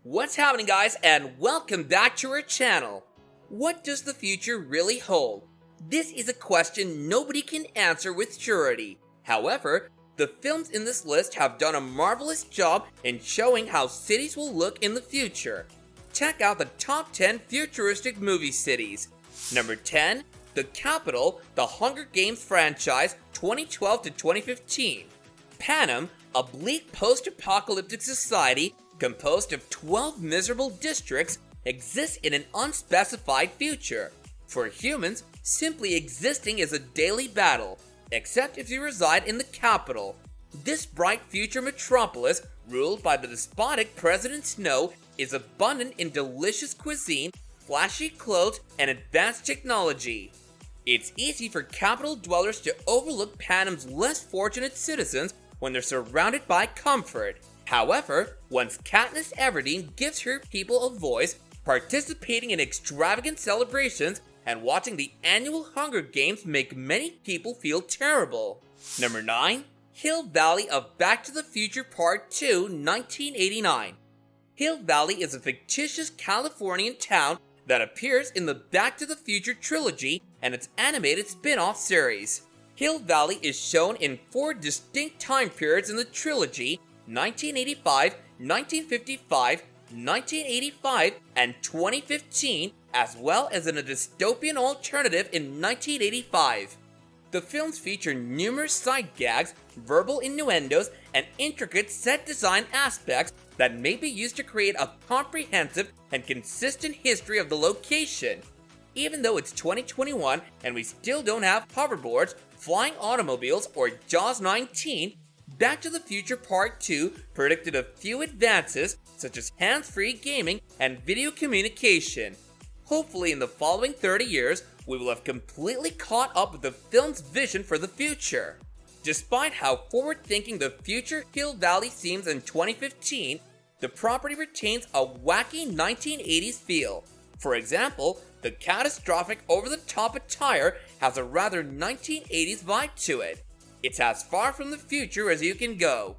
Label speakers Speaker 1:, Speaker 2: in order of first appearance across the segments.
Speaker 1: What's happening, guys, and welcome back to our channel. What does the future really hold? This is a question nobody can answer with surety. However, the films in this list have done a marvelous job in showing how cities will look in the future. Check out the top 10 futuristic movie cities. Number 10, The Capital, the Hunger Games franchise 2012 to 2015. Panem, a bleak post-apocalyptic society composed of 12 miserable districts, exists in an unspecified future. For humans, simply existing is a daily battle, except if you reside in the capital. This bright future metropolis, ruled by the despotic President Snow, is abundant in delicious cuisine, flashy clothes, and advanced technology. It's easy for capital dwellers to overlook Panem's less fortunate citizens when they're surrounded by comfort. However, once Katniss Everdeen gives her people a voice, participating in extravagant celebrations and watching the annual Hunger Games make many people feel terrible. Number 9. Hill Valley of Back to the Future Part 2, 1989. Hill Valley is a fictitious Californian town that appears in the Back to the Future trilogy and its animated spin-off series. Hill Valley is shown in 4 distinct time periods in the trilogy: 1985, 1955, 1985, and 2015, as well as in a dystopian alternative in 1985. The films feature numerous sight gags, verbal innuendos, and intricate set design aspects that may be used to create a comprehensive and consistent history of the location. Even though it's 2021 and we still don't have hoverboards, flying automobiles, or Jaws 19, Back to the Future Part 2 predicted a few advances such as hands-free gaming and video communication. Hopefully in the following 30 years, we will have completely caught up with the film's vision for the future. Despite how forward-thinking the future Hill Valley seems in 2015, the property retains a wacky 1980s feel. For example, the catastrophic over-the-top attire has a rather 1980s vibe to it. It's as far from the future as you can go.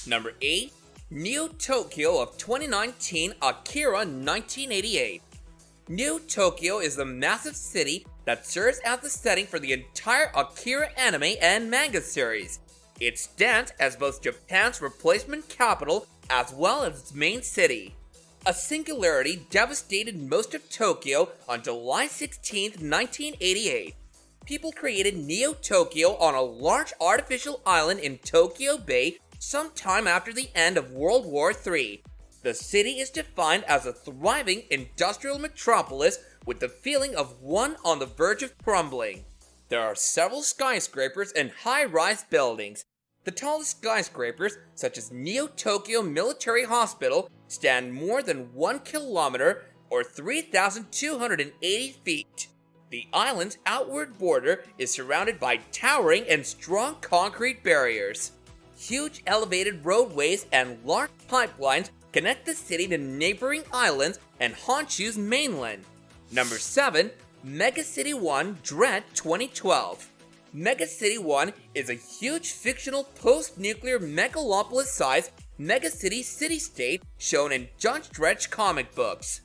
Speaker 1: Number 8. Neo Tokyo of 2019 Akira 1988. Neo Tokyo is the massive city that serves as the setting for the entire Akira anime and manga series. It stands as both Japan's replacement capital as well as its main city. A singularity devastated most of Tokyo on July 16, 1988. People created Neo Tokyo on a large artificial island in Tokyo Bay sometime after the end of World War III. The city is defined as a thriving industrial metropolis with the feeling of one on the verge of crumbling. There are several skyscrapers and high-rise buildings. The tallest skyscrapers, such as Neo Tokyo Military Hospital, stand more than 1 kilometer or 3,280 feet. The island's outward border is surrounded by towering and strong concrete barriers. Huge elevated roadways and large pipelines connect the city to neighboring islands and Honshu's mainland. Number 7. Mega City 1 Dread 2012. Mega City 1 is a huge fictional post-nuclear megalopolis-sized Mega City city-state shown in Judge Dredd comic books.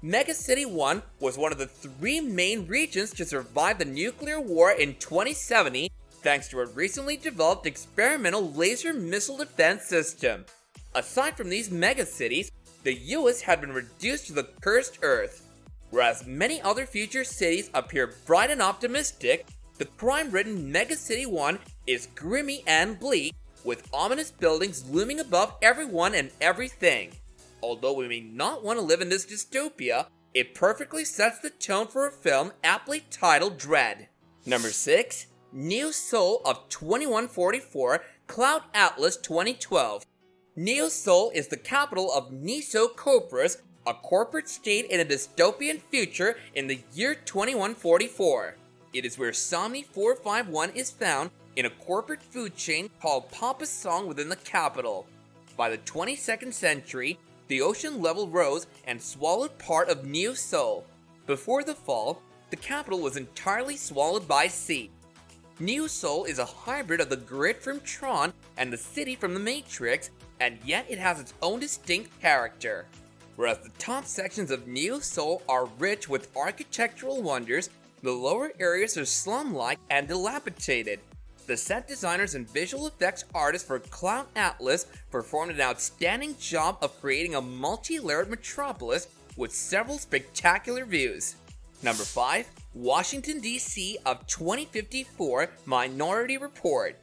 Speaker 1: Mega City 1 was one of the 3 main regions to survive the nuclear war in 2070 thanks to a recently developed experimental laser missile defense system. Aside from these megacities, the US had been reduced to the cursed Earth. Whereas many other future cities appear bright and optimistic, the crime-ridden Mega City 1 is grimy and bleak, with ominous buildings looming above everyone and everything. Although we may not want to live in this dystopia, it perfectly sets the tone for a film aptly titled Dread. Number 6. Neo Seoul of 2144 Cloud Atlas 2012. Neo Seoul is the capital of Niso Corporis, a corporate state in a dystopian future in the year 2144. It is where Somni 451 is found in a corporate food chain called Papa Song within the capital. By the 22nd century, the ocean level rose and swallowed part of Neo Seoul. Before the fall, the capital was entirely swallowed by sea. Neo Seoul is a hybrid of the grid from Tron and the city from the Matrix, and yet it has its own distinct character. Whereas the top sections of Neo Seoul are rich with architectural wonders, the lower areas are slum-like and dilapidated. The set designers and visual effects artists for Cloud Atlas performed an outstanding job of creating a multi-layered metropolis with several spectacular views. Number 5. Washington, D.C. of 2054 Minority Report.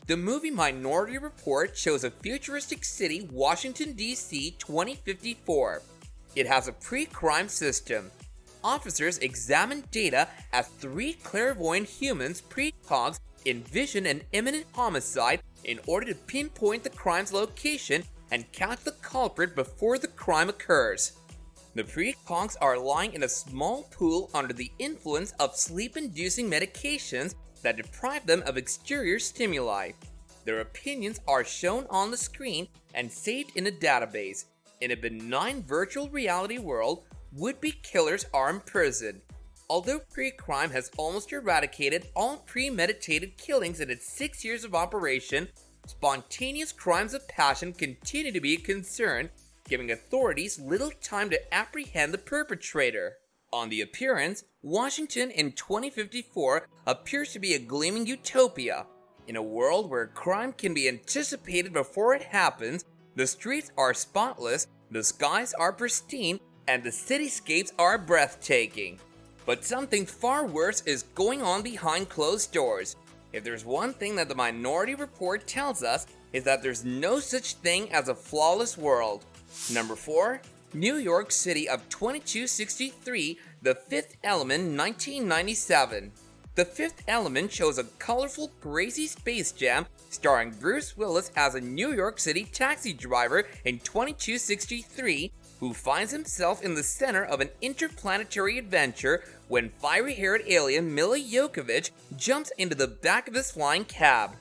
Speaker 1: The movie Minority Report shows a futuristic city, Washington, D.C. 2054. It has a pre-crime system. Officers examine data as 3 clairvoyant humans, precogs, envision an imminent homicide in order to pinpoint the crime's location and catch the culprit before the crime occurs. The precogs are lying in a small pool under the influence of sleep-inducing medications that deprive them of exterior stimuli. Their opinions are shown on the screen and saved in a database. In a benign virtual reality world, would-be killers are imprisoned. Although pre-crime has almost eradicated all premeditated killings in its 6 years of operation, spontaneous crimes of passion continue to be a concern, giving authorities little time to apprehend the perpetrator. On the appearance, Washington in 2054 appears to be a gleaming utopia. In a world where crime can be anticipated before it happens, the streets are spotless, the skies are pristine, and the cityscapes are breathtaking. But something far worse is going on behind closed doors. If there's one thing that the Minority Report tells us, is that there's no such thing as a flawless world. Number 4. New York City of 2263, The Fifth Element 1997. The Fifth Element shows a colorful, crazy space jam starring Bruce Willis as a New York City taxi driver in 2263 who finds himself in the center of an interplanetary adventure when fiery-haired alien Mila Jovovich jumps into the back of his flying cab.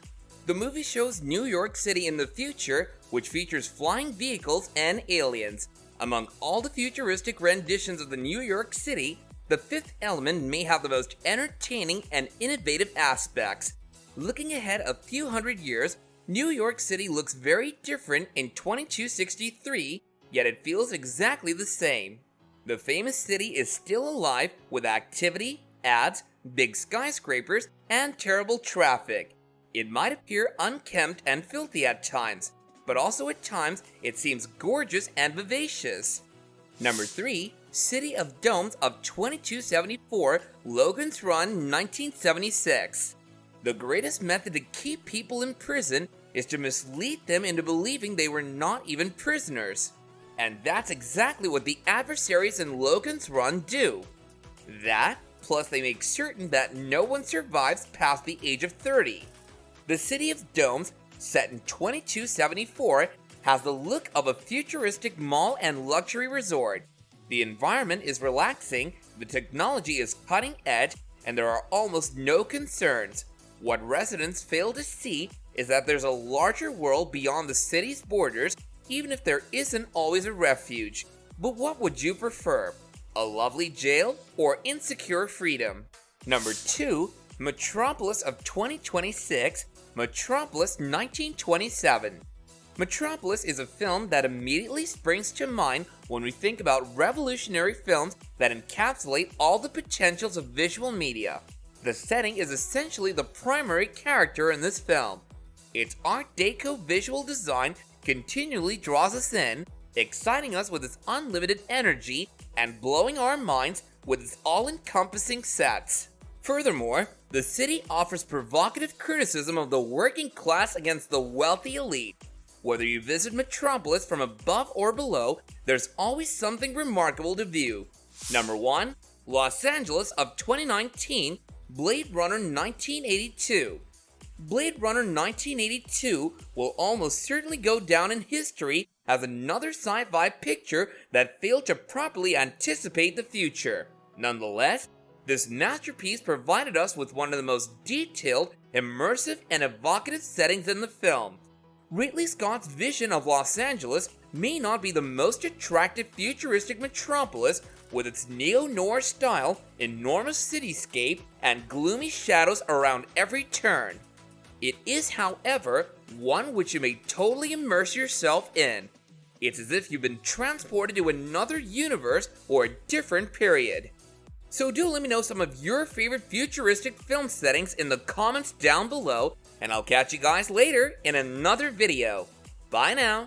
Speaker 1: The movie shows New York City in the future, which features flying vehicles and aliens. Among all the futuristic renditions of the New York City, The Fifth Element may have the most entertaining and innovative aspects. Looking ahead a few hundred years, New York City looks very different in 2263, yet it feels exactly the same. The famous city is still alive with activity, ads, big skyscrapers, and terrible traffic. It might appear unkempt and filthy at times, but also at times it seems gorgeous and vivacious. Number 3. City of Domes of 2274, Logan's Run 1976. The greatest method to keep people in prison is to mislead them into believing they were not even prisoners. And that's exactly what the adversaries in Logan's Run do. That, plus they make certain that no one survives past the age of 30. The City of Domes, set in 2274, has the look of a futuristic mall and luxury resort. The environment is relaxing, the technology is cutting edge, and there are almost no concerns. What residents fail to see is that there's a larger world beyond the city's borders, even if there isn't always a refuge. But what would you prefer? A lovely jail or insecure freedom? Number 2. Metropolis of 2026, Metropolis 1927. Metropolis is a film that immediately springs to mind when we think about revolutionary films that encapsulate all the potentials of visual media. The setting is essentially the primary character in this film. Its Art Deco visual design continually draws us in, exciting us with its unlimited energy and blowing our minds with its all-encompassing sets. Furthermore, the city offers provocative criticism of the working class against the wealthy elite. Whether you visit Metropolis from above or below, there's always something remarkable to view. Number 1. Los Angeles of 2019, Blade Runner 1982. Blade Runner 1982 will almost certainly go down in history as another sci-fi picture that failed to properly anticipate the future. Nonetheless, this masterpiece provided us with one of the most detailed, immersive, and evocative settings in the film. Ridley Scott's vision of Los Angeles may not be the most attractive futuristic metropolis with its neo-noir style, enormous cityscape, and gloomy shadows around every turn. It is, however, one which you may totally immerse yourself in. It's as if you've been transported to another universe or a different period. So do let me know some of your favorite futuristic film settings in the comments down below, and I'll catch you guys later in another video. Bye now.